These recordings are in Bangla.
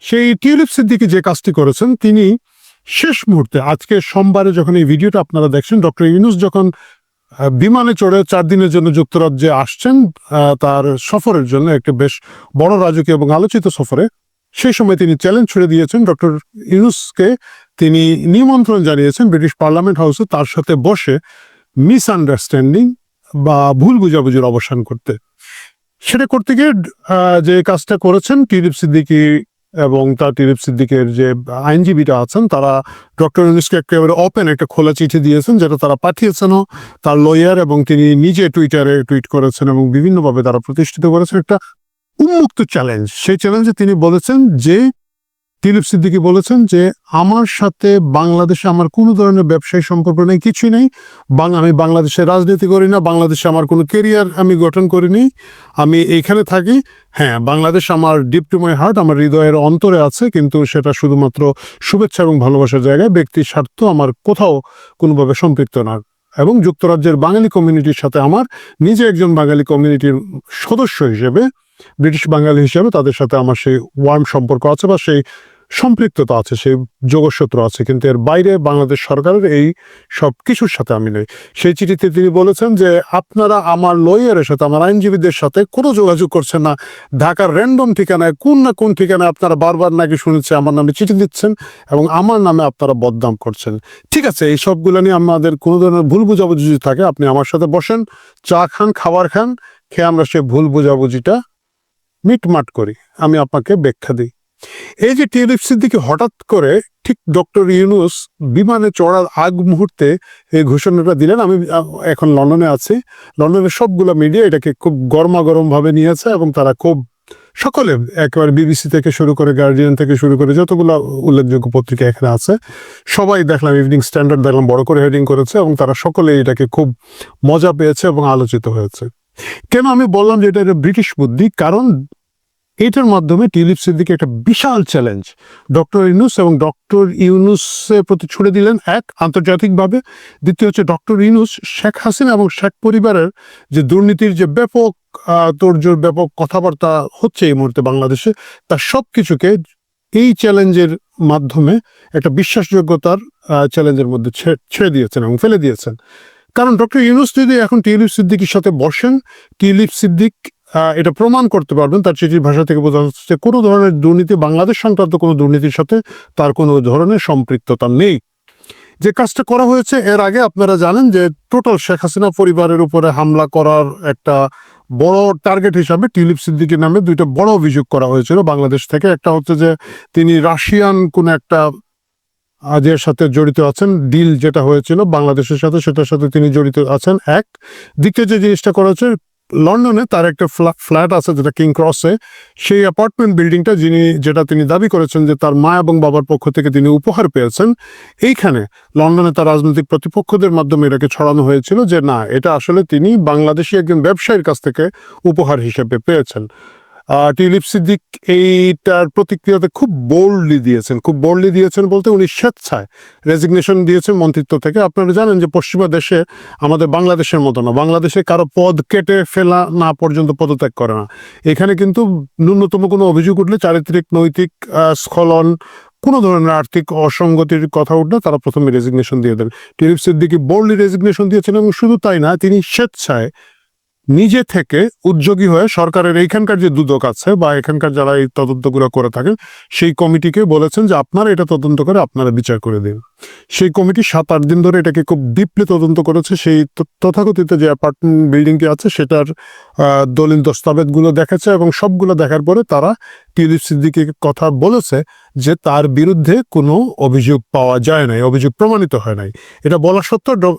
সেই টিউলিপ সিদ্দিকী যে কাজটি করেছেন, তিনি শেষ মুহূর্তে আজকে সোমবারে যখন এই ভিডিওটা আপনারা দেখছেন, ডক্টর ইউনূস যখন বিমানে চড়ে 4 দিনের জন্য যুক্তরাজ্যে আসছেন তার সফরের জন্য, একটা বেশ বড় রাজকীয় এবং আলোচিত সফরে, সেই সময় তিনি চ্যালেঞ্জ ছুড়ে দিয়েছেন ডক্টর ইউনূসকে। তিনি নিমন্ত্রণ জানিয়েছেন ব্রিটিশ পার্লামেন্ট হাউসে তার সাথে বসে মিসআন্ডারস্ট্যান্ডিং বা ভুল বুঝাবুঝির অবসান করতে। সেটা করতে গিয়ে যে কাজটা করেছেন টিউলিপ সিদ্দিকী এবং তার টিউলিপ সিদ্দিকের যে আইনজীবীরা আছেন, তারা ডক্টর ইউনূসকে একেবারে ওপেন একটা খোলা চিঠি দিয়েছেন, যেটা তারা পাঠিয়েছেনও তার লয়ার, এবং তিনি নিজে টুইটারে টুইট করেছেন এবং বিভিন্নভাবে তারা প্রতিষ্ঠিত করেছেন একটা উন্মুক্ত চ্যালেঞ্জ। সেই চ্যালেঞ্জে তিনি বলেছেন যে, টিউলিপ সিদ্দিকী বলেছেন যে, আমার সাথে বাংলাদেশে আমার কোনো ধরনের ব্যবসায়ী সম্পর্ক নেই, কিছুই নেই। আমি বাংলাদেশে রাজনীতি করি না, বাংলাদেশে আমার কোনো কেরিয়ার আমি গঠন করিনি, আমি এইখানে থাকি। হ্যাঁ, বাংলাদেশ আমার ডিপ টু মাই হার্ট, আমার হৃদয়ের অন্তরে আছে, কিন্তু সেটা শুধুমাত্র শুভেচ্ছা এবং ভালোবাসার জায়গায়, ব্যক্তির স্বার্থ আমার কোথাও কোনোভাবে সম্পৃক্ত না। এবং যুক্তরাজ্যের বাঙালি কমিউনিটির সাথে আমার নিজে একজন বাঙালি কমিউনিটির সদস্য হিসেবে, ব্রিটিশ বাঙালি হিসেবে তাদের সাথে আমার সেই ওয়ার্ম সম্পর্ক আছে বা সেই সম্পৃক্ততা আছে, সেই যোগসূত্র আছে, কিন্তু এর বাইরে বাংলাদেশ সরকারের এই সব কিছুর সাথে আমি নেই। সেই চিঠিতে তিনি বলেছেন যে, আপনারা আমার লয়ারের সাথে, আমার আইনজীবীদের সাথে কোনো যোগাযোগ করছেন না, ঢাকার র্যান্ডম ঠিকানায় কোন না কোন ঠিকানায় আপনারা বারবার নাকি শুনেছে আমার নামে চিঠি দিচ্ছেন এবং আমার নামে আপনারা বদনাম করছেন। ঠিক আছে, এই সবগুলো নিয়ে আমাদের কোনো ধরনের ভুল বুঝাবুঝি থাকে, আপনি আমার সাথে বসেন, চা খান, খাবার খান, খেয়ে আমরা সেই ভুল বুঝাবুঝিটা মিটমাট করি, আমি আপনাকে ব্যাখ্যা দিই। এই যে টিউলিপ সিদ্দিকী হঠাৎ করে ঠিক ডক্টর ইউনূস বিমানে চড়ার আগ মুহূর্তে এই ঘোষণাটা দিলেন। আমি এখন লন্ডনে আছি, লন্ডনের সবগুলো মিডিয়া এটাকে খুব গরমাগরম ভাবে নিয়েছে এবং তারা খুব সকলে, একেবারে বিবিসি থেকে শুরু করে গার্ডিয়ান থেকে শুরু করে যতগুলো উল্লেখযোগ্য পত্রিকা এখানে আছে, সবাই দেখলাম, ইভিনিং স্ট্যান্ডার্ড দেখলাম বড় করে হেডিং করেছে এবং তারা সকলে এটাকে খুব মজা পেয়েছে এবং আলোচিত হয়েছে। কেন আমি বললাম যে এটা ব্রিটিশ বুদ্ধি? কারণ এটার মাধ্যমে টিউলিপ সিদ্দিকী একটা বিশাল চ্যালেঞ্জ ডক্টর ইউনূস এবং ডক্টর ইউনূসের প্রতি ছুড়ে দিলেন, এক, আন্তর্জাতিকভাবে। দ্বিতীয় হচ্ছে, ডক্টর ইউনূস শেখ হাসিনা এবং শেখ পরিবারের যে দুর্নীতির যে ব্যাপক তোড়জোড়, ব্যাপক কথাবার্তা হচ্ছে এই মুহূর্তে বাংলাদেশে, তার সব কিছুকে এই চ্যালেঞ্জের মাধ্যমে একটা বিশ্বাসযোগ্যতার চ্যালেঞ্জের মধ্যে ছেড়ে দিয়েছেন এবং ফেলে দিয়েছেন। কারণ ডক্টর ইউনূস যদি এখন টিউলিপ সিদ্দিকীর সাথে বসেন, টিউলিপ সিদ্দিক এটা প্রমাণ করতে পারবেন, তার চিঠির ভাষা থেকে বোঝা যাচ্ছে যে কোনো ধরনের দুর্নীতি, বাংলাদেশ সংক্রান্ত কোনো দুর্নীতির সাথে তার কোনো ধরনের সম্পৃক্ততা নেই। যে কাজটা করা হয়েছে এর আগে আপনারা জানেন যে, টোটাল শেখ হাসিনা পরিবারের উপরে হামলা করার একটা বড় টার্গেট হিসাবে টিউলিপ সিদ্দিকীর নামে 2টা বড় অভিযোগ করা হয়েছিল বাংলাদেশ থেকে। একটা হচ্ছে যে, তিনি রাশিয়ান কোন একটা আজের সাথে জড়িত আছেন, ডিল যেটা হয়েছিল বাংলাদেশের সাথে, সেটার সাথে তিনি জড়িত আছেন, এক। দ্বিতীয় যে জিনিসটা করা হচ্ছে, লন্ডনে তার একটা ফ্ল্যাট আছে যেটা কিং ক্রসে, সেই অ্যাপার্টমেন্ট বিল্ডিংটা যেটা তিনি দাবি করেছেন যে তার মা এবং বাবার পক্ষ থেকে তিনি উপহার পেয়েছেন, এইখানে লন্ডনে তার রাজনৈতিক প্রতিপক্ষদের মাধ্যমে এটাকে ছড়ানো হয়েছিল যে না, এটা আসলে তিনি বাংলাদেশি একজন ব্যবসায়ীর কাছ থেকে উপহার হিসেবে পেয়েছেন। টিউলিপ সিদ্দিক এইটার প্রতিক্রিয়াতে খুব বোল্ডলি দিয়েছেন বলতে উনি স্বেচ্ছায় রেজিগনেশন দিয়েছেন মন্ত্রিত্ব থেকে। আপনারা জানেন যে পশ্চিমা দেশে, আমাদের বাংলাদেশের মতো না, বাংলাদেশে কারো পদ কেটে ফেলা না পর্যন্ত পদত্যাগ করে না। এখানে কিন্তু ন্যূনতম কোনো অভিযোগ উঠলে, চারিত্রিক নৈতিক স্খলন, কোনো ধরনের আর্থিক অসঙ্গতির কথা উঠলে তারা প্রথমে রেজিগনেশন দিয়ে দেন। টিউলিপ সিদ্দিকী বোল্ডলি রেজিগনেশন দিয়েছেন এবং শুধু তাই না, তিনি স্বেচ্ছায় নিজে থেকে উদ্যোগী হয়ে সরকারের এইখানকার যে দুদক আছে বা এখানকার যারা এই তদন্তগুলো করে থাকেন, সেই কমিটিকে বলেছেন যে আপনারা এটা তদন্ত করে আপনারা বিচার করে দিন। সেই কমিটি 7-8 দিন ধরে এটাকে খুব ডিপলি তদন্ত করেছে। সেই তথাকথিত যে অ্যাপার্টমেন্ট বিল্ডিংটি আছে সেটার দলিল দস্তাবেজগুলো দেখেছে এবং সবগুলো দেখার পরে তারা টিউলিপ সিদ্দিকীকে কথা বলেছে যে তার বিরুদ্ধে কোনো অভিযোগ পাওয়া যায় নাই, অভিযোগ প্রমাণিত হয় নাই। এটা বলা সত্ত্বেও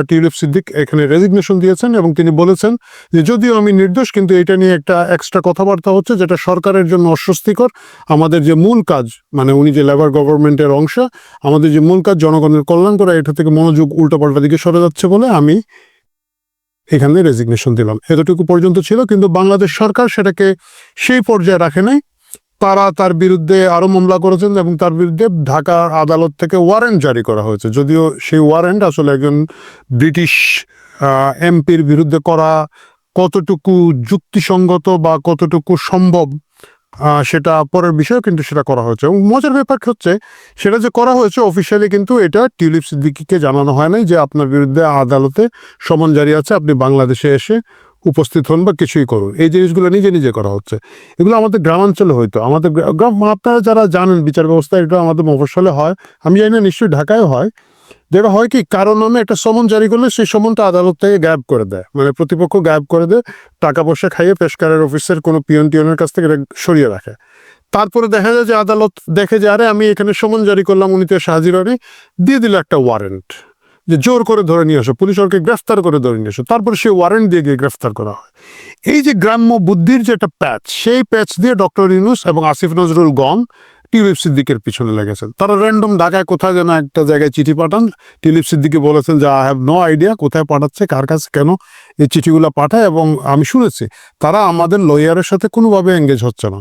টিউলিপ সিদ্দিক এখানে রেজিগনেশন দিয়েছেন এবং তিনি বলেছেন যে যদিও আমি নির্দোষ, কিন্তু এটা নিয়ে একটা এক্সট্রা কথাবার্তা হচ্ছে যেটা সরকারের জন্য অস্বস্তিকর। আমাদের যে মূল কাজ, মানে উনি যে লেবার গভর্নমেন্টের অংশ, আমাদের যে মূল কাজ জনগণের কল্যাণ করা, এটা থেকে মনোযোগ উল্টাপাল্টা দিকে সরে যাচ্ছে বলে আমি এখানে রেজিগনেশন দিলাম। এতটুকু পর্যন্ত ছিল, কিন্তু বাংলাদেশ সরকার সেটাকে সেই পর্যায়ে রাখে নাই। তারা তার বিরুদ্ধে আরো মামলা করেছেন এবং তার বিরুদ্ধে ঢাকা আদালত থেকে ওয়ারেন্ট জারি করা হয়েছে। যদিও সেই ওয়ারেন্ট আসলে একজন ব্রিটিশ এমপির বিরুদ্ধে করা কতটুকু যুক্তিসঙ্গত বা কতটুকু সম্ভব সেটা পরের বিষয়, কিন্তু সেটা করা হয়েছে। এবং মজার ব্যাপার হচ্ছে সেটা যে করা হয়েছে অফিসিয়ালি কিন্তু এটা টিউলিপ সিদ্দিকীকে জানানো হয় নাই যে আপনার বিরুদ্ধে আদালতে সমন জারি আছে, আপনি বাংলাদেশে এসে উপস্থিত হন বা কিছুই করুন। এই জিনিসগুলো নিজে নিজে করা হচ্ছে। এগুলো আমাদের গ্রামাঞ্চলে হয়তো, আমাদের গ্রাম, আপনারা যারা জানেন বিচার ব্যবস্থা, এটা আমাদের মফস্বলে হয়, আমি জানি না নিশ্চয়ই ঢাকায় হয়। যেটা হয় কি, কারো নামে একটা সমন জারি করলে সেই সমনটা আদালত থেকে গায়েব করে দেয়, মানে প্রতিপক্ষ গায়েব করে দেয়, টাকা পয়সা খাইয়ে পেশকারের অফিসের কোনো পিয়ন টিয়নের কাছ থেকে এটা সরিয়ে রাখে। তারপরে দেখা যায় যে আদালত দেখে যে আরে আমি এখানে সমন জারি করলাম, উনি তো এসে হাজির হয়নি, দিয়ে দিল একটা ওয়ারেন্ট যে জোর করে ধরে নিয়ে আসো, পুলিশ ওকে গ্রেফতার করে ধরে নিয়ে আসো, তারপরে সেই ওয়ারেন্ট দিয়ে গিয়ে গ্রেফতার করা হয়। এই যে গ্রাম্য বুদ্ধির যে একটা প্যাচ, সেই প্যাচ দিয়ে ডক্টর ইউনূস এবং আসিফ নজরুল গং টিউলিপ সিদ্দিকের পিছনে লেগেছেন। তারা র্যান্ডম ঢাকায় কোথায় যেন একটা জায়গায় চিঠি পাঠান, টিউলিপ সিদ্দিকি বলেছেন যে আই হ্যাভ নো আইডিয়া কোথায় পাঠাচ্ছে, কার কাছে, কেন এই চিঠিগুলো পাঠায়, এবং আমি শুনেছি তারা আমাদের লয়ারের সাথে কোনোভাবে এঙ্গেজ হচ্ছে না।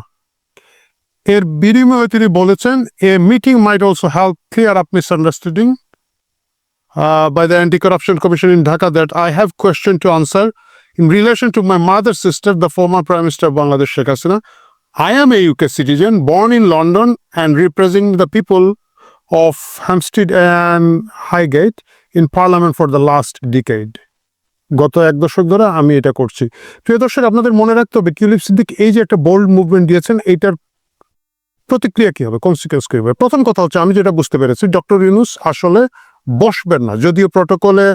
এর বিনিময়ে তিনি বলেছেন এ meeting mite also help clear up misunderstanding by the Anti-Corruption Commission in Dhaka that I have question to answer in relation to my mother's sister, the former Prime Minister of Bangladesh, Sheikh Hasina. I am a UK citizen born in London and representing the people of Hampstead and Highgate in Parliament for the last decade. গত এক দশক ধরে আমি এটা করছি। প্রিয় দর্শক, আপনাদের মনে রাখতে হবে টিউলিপ সিদ্দিক এই যে একটা বোল্ড মুভমেন্ট দিয়েছেন, এইটার প্রতিক্রিয়া কি হবে, কনসিকুয়েন্স কি হবে। প্রথম কথা হচ্ছে, আমি যেটা বুঝতে পেরেছি, ডক্টর ইউনূস আসলে বসবেন না। যদিও প্রটোকলে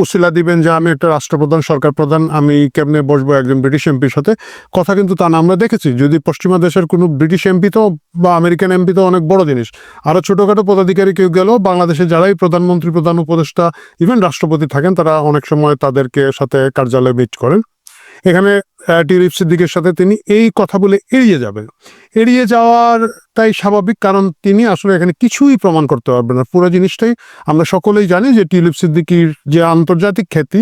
উসিলা দিবেন যে আমি একটা রাষ্ট্রপ্রধান, সরকার প্রধান, আমি কেমনে বসবো একজন ব্রিটিশ এমপির সাথে, কথা কিন্তু তা না। আমরা দেখেছি যদি পশ্চিমা দেশের কোনো ব্রিটিশ এমপি তো বা আমেরিকান এমপি তো অনেক বড় জিনিস, আরো ছোটখাটো পদাধিকারী কেউ গেল, বাংলাদেশে যারাই প্রধানমন্ত্রী, প্রধান উপদেষ্টা, ইভেন রাষ্ট্রপতি থাকেন, তারা অনেক সময় তাদেরকে সাথে কার্যালয়ে মিট করেন। এখানে টিউলিপ সিদ্দিকের সাথে তিনি এই কথা বলে এড়িয়ে যাবেন। এড়িয়ে যাওয়ার তাই স্বাভাবিক, কারণ তিনি আসলে এখানে কিছুই প্রমাণ করতে পারবেন না। পুরো জিনিসটাই আমরা সকলেই জানি যে টিউলিপ সিদ্দিকির যে আন্তর্জাতিক খ্যাতি,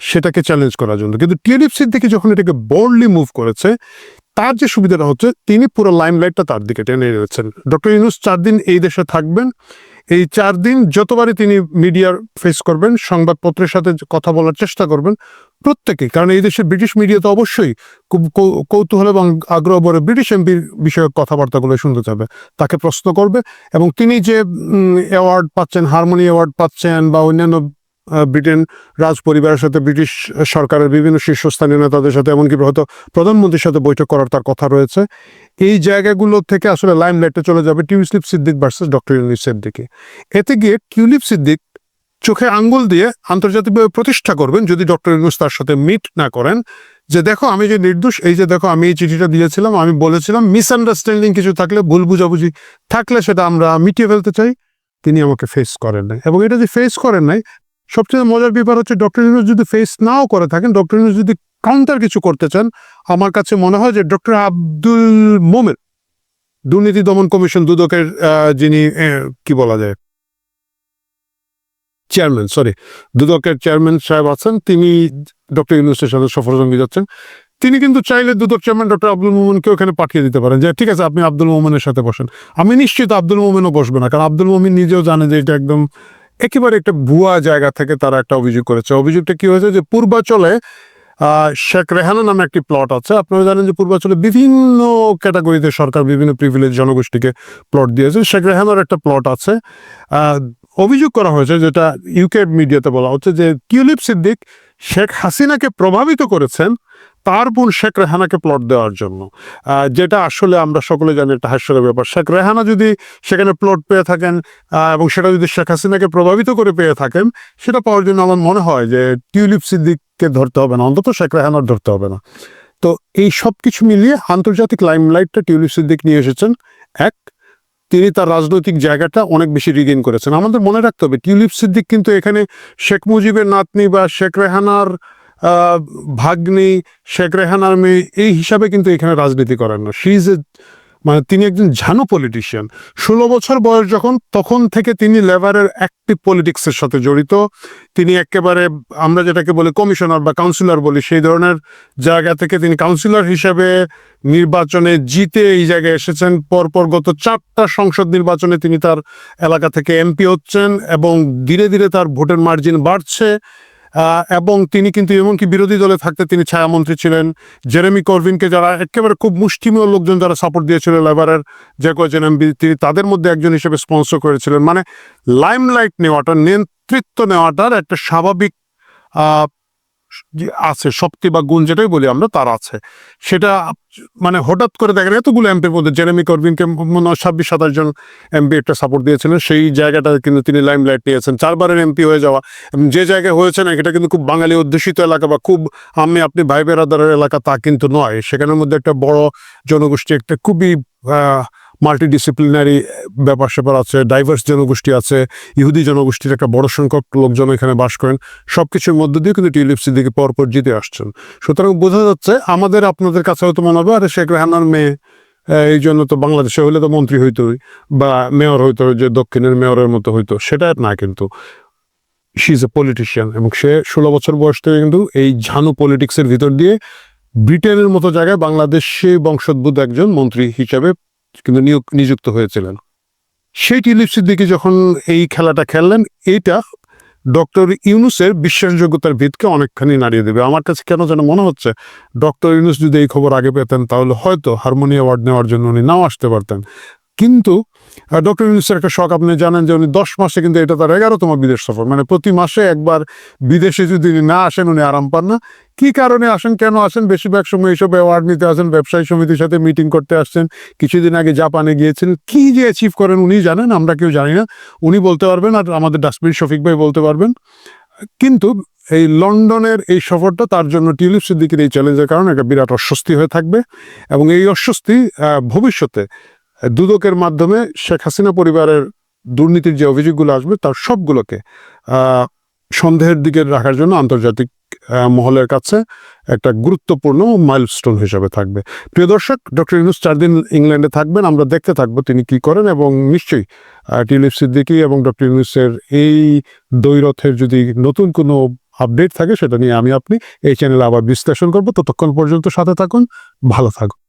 সেটাকে চ্যালেঞ্জ করার জন্য। কিন্তু টিউলিপ সিদ্দিকি যখন এটাকে বোল্ডলি মুভ করেছে, তার যে সুবিধাটা হচ্ছে, তিনি পুরো লাইমলাইটটা তার দিকে টেনে এনেছেন। ডক্টর ইউনূস 4 দিন এই দেশে থাকবেন। এই 4 দিন যতবারই তিনি মিডিয়ার ফেস করবেন, সংবাদপত্রের সাথে কথা বলার চেষ্টা করবেন, প্রত্যেকেই, কারণ এই দেশের ব্রিটিশ মিডিয়া তো অবশ্যই খুব কৌতূহল এবং আগ্রহ ভরে ব্রিটিশ এমপির বিষয়ক কথাবার্তাগুলো শুনতে চাবে, তাকে প্রশ্ন করবে। এবং তিনি যে অ্যাওয়ার্ড পাচ্ছেন, হারমোনি অ্যাওয়ার্ড পাচ্ছেন, বা অন্যান্য ব্রিটেন রাজ পরিবারের সাথে, ব্রিটিশ সরকারের বিভিন্ন শীর্ষস্থানীয় নেতাদের সাথে, এমনকি হয়তো প্রধানমন্ত্রীর সাথে বৈঠক করার তার কথা রয়েছে। এই জায়গাগুলো থেকে আসলে লাইমলাইটে চলে যাবে টিউলিপ সিদ্দিক ভার্সেস ডক্টর ইউনূসের দিকে। এতে গিয়ে টিউলিপ সিদ্দিক চোখে আঙ্গুল দিয়ে আন্তর্জাতিকভাবে প্রতিষ্ঠা করবেন, যদি ডক্টর ইউনূস তার সাথে মিট না করেন, যে দেখো আমি যে নির্দোষ, এই যে দেখো আমি এই চিঠিটা দিয়েছিলাম, আমি বলেছিলাম মিসআন্ডারস্ট্যান্ডিং কিছু থাকলে, ভুল বুঝাবুঝি থাকলে সেটা আমরা মিটিয়ে ফেলতে চাই। তিনি আমাকে ফেস করেন নাই, এবং এটা যে ফেস করেন নাই, সবচেয়ে মজার ব্যাপার হচ্ছে ডক্টর ইউনূস যদি ফেস নাও করে থাকেন, ডক্টর ইউনূস যদি কাউন্টার কিছু করতে চান, আমার কাছে মনে হয় যে ডক্টর আব্দুল মোমেন, দুর্নীতি দমন কমিশন দুদকের যিনি কি বলা যায় চেয়ারম্যান, দুদকের চেয়ারম্যান সাহেব আছেন, তিনি ডক্টর ইউনূসের সাথে সফরসঙ্গী যাচ্ছেন। তিনি কিন্তু চাইলে দুদক চেয়ারম্যান ডক্টর আব্দুল মোমেনকে ওখানে পাঠিয়ে দিতে পারেন, যে ঠিক আছে আপনি আব্দুল মোমেনের সাথে বসেন। আমি নিশ্চিত আব্দুল মোমেনও বসবে না, কারণ আব্দুল মোমেন নিজেও জানে যে এটা একদম একেবারে একটা ভুয়া জায়গা থেকে তারা একটা অভিযোগ করেছে। অভিযোগটা কি হয়েছে, যে পূর্বাচলে শেখ রেহানা নামে একটি প্লট আছে। আপনারা জানেন যে পূর্বাচলে বিভিন্ন ক্যাটাগরিতে সরকার বিভিন্ন প্রিভিলেজ জনগোষ্ঠীকে প্লট দিয়েছে। শেখ রেহানার একটা প্লট আছে। অভিযোগ করা হয়েছে, যেটা ইউকে মিডিয়াতে বলা হচ্ছে, যে টিউলিপ সিদ্দিক শেখ হাসিনাকে প্রভাবিত করেছেন তার বোন শেখ রেহানাকে প্লট দেওয়ার জন্য, যেটা আসলে আমরা সকলে জানি একটা হাস্যকর ব্যাপার। শেখ রেহানা যদি সেখানে প্লট পেয়ে থাকেন এবং সেটা যদি শেখ হাসিনাকে প্রভাবিত করে পেয়ে থাকেন, সেটা পাওয়ার জন্য আমার মনে হয় যে টিউলিপ সিদ্দিককে ধরতে হবে না, অন্তত শেখ রেহানার ধরতে হবে না। তো এই সব কিছু মিলিয়ে আন্তর্জাতিক লাইমলাইটটা টিউলিপ সিদ্দিক নিয়ে এসেছেন। তিনি তার রাজনৈতিক জায়গাটা অনেক বেশি রিগেইন করেছেন। আমাদের মনে রাখতে হবে টিউলিপ সিদ্দিক কিন্তু এখানে শেখ মুজিবের নাতনি বা শেখ রেহানার ভাগ্নি, শেখ রেহানার মেয়ে, এই হিসাবে কিন্তু এখানে রাজনীতি করেন না। মানে তিনি একজন ঝানু পলিটিশিয়ান। 16 বছর বয়স যখন, তখন থেকে তিনি লেবারের অ্যাক্টিভ পলিটিক্সের সাথে জড়িত। তিনি একেবারে আমরা যেটাকে বলি কমিশনার বা কাউন্সিলর বলি, সেই ধরনের জায়গা থেকে তিনি কাউন্সিলর হিসাবে নির্বাচনে জিতে এই জায়গায় এসেছেন। পরপর গত 4টা সংসদ নির্বাচনে তিনি তার এলাকা থেকে এমপি হচ্ছেন, এবং ধীরে ধীরে তার ভোটের মার্জিন বাড়ছে। এবং তিনি কিন্তু এমনকি বিরোধী দলে থাকতে তিনি ছায়ামন্ত্রী ছিলেন। জেরেমি করভিনকে যারা একেবারে খুব মুষ্টিমেয় লোকজন যারা সাপোর্ট দিয়েছিল লেবারের যে কয়েকজন এমপি, তিনি তাদের মধ্যে একজন হিসেবে স্পন্সর করেছিলেন। মানে লাইমলাইট নেওয়াটা, নেতৃত্ব নেওয়াটার একটা স্বাভাবিক আছে, শক্তি বা গুণ যেটাই বলি আমরা, তার আছে। সেটা মানে হঠাৎ করে দেখেন এতগুলো এমপির মধ্যে জেরেমি করভিনকে মনে হয় 26-27 জন এমপি একটা সাপোর্ট দিয়েছিলেন, সেই জায়গাটা কিন্তু তিনি লাইমলাইট নিয়েছেন। 4বারের এমপি হয়ে যাওয়া, যে জায়গায় হয়েছে না এটা কিন্তু খুব বাঙালি অধ্যুষিত এলাকা বা খুব আমি আপনি ভাই বেরাদারের এলাকা তা কিন্তু নয়। সেখানের মধ্যে একটা বড় জনগোষ্ঠী, একটা খুবই মাল্টিডিসিপ্লিনারি ব্যাপার স্যাপার আছে, ডাইভার্স জনগোষ্ঠী আছে, ইহুদি জনগোষ্ঠীর একটা বড় সংখ্যক লোকজন এখানে বাস করেন। সবকিছুর মধ্য দিয়ে কিন্তু টিউলিপ সিদ্দিকী পরপর জিতে আসছেন। সুতরাং বোঝা যাচ্ছে আমাদের আপনাদের কাছে হয়তো মনে হবে আরে শেখ রেহানার মেয়ে, এই জন্য তো বাংলাদেশে হইলে তো মন্ত্রী হইতোই বা মেয়র হইতো, যে দক্ষিণের মেয়রের মতো হইতো, সেটা না। কিন্তু শি ইজ এ পলিটিশিয়ান এবং সে 16 বছর বয়স থেকে কিন্তু এই ঝানু পলিটিক্সের ভিতর দিয়ে ব্রিটেনের মতো জায়গায় বাংলাদেশে বংশোদ্ভূত একজন মন্ত্রী হিসেবে কিন্তু নিযুক্ত হয়েছিলেন। সেই টিউলিপ সিদ্দিকী যখন এই খেলাটা খেললেন, এইটা ডক্টর ইউনূসের বিশ্বাসযোগ্যতার ভিতকে অনেকখানি নাড়িয়ে দেবে। আমার কাছে কেন যেন মনে হচ্ছে ডক্টর ইউনূস যদি এই খবর আগে পেতেন তাহলে হয়তো হারমোনি অ্যাওয়ার্ড নেওয়ার জন্য উনি নাও আসতে পারতেন। কিন্তু ডক্টর ইউনূসের একটা শখ, আপনি জানেন যে উনি 10 মাসে কিন্তু এটা তার 11তম বিদেশ সফর, মানে প্রতি মাসে একবার বিদেশে যদি উনি না আসেন উনি আরাম পান না। কি কারণে আসেন, কেন আসেন? বেশিরভাগ সময় এইসব অ্যাওয়ার্ড নিতে আসেন, ব্যবসায়ী সমিতির সাথে মিটিং করতে আসছেন। কিছুদিন আগে জাপানে গিয়েছিলেন, কি যে অ্যাচিভ করেন উনি জানেন, আমরা কেউ জানি না। উনি বলতে পারবেন আর আমাদের ডাস্টবিন শফিক ভাই বলতে পারবেন। কিন্তু এই লন্ডনের এই সফরটা তার জন্য টিউলিপ সিদ্দিকীর এই চ্যালেঞ্জের কারণে একটা বিরাট অস্বস্তি হয়ে থাকবে এবং এই অস্বস্তি ভবিষ্যতে দুদকের মাধ্যমে শেখ হাসিনা পরিবারের দুর্নীতির যে অভিযোগগুলো আসবে তার সবগুলোকে সন্দেহের দিকে রাখার জন্য আন্তর্জাতিক মহলের কাছে একটা গুরুত্বপূর্ণ মাইলস্টোন হিসেবে থাকবে। প্রিয় দর্শক, ডক্টর ইউনূস 4 দিন ইংল্যান্ডে থাকবেন, আমরা দেখতে থাকবো তিনি কি করেন এবং নিশ্চয়ই টিউলিপ সিদ্দিকী এবং ডক্টর ইউনূসের এই দ্বৈরথের যদি নতুন কোনো আপডেট থাকে সেটা নিয়ে আমি আপনি এই চ্যানেলে আবার বিশ্লেষণ করবো। ততক্ষণ পর্যন্ত সাথে থাকুন, ভালো থাকুন।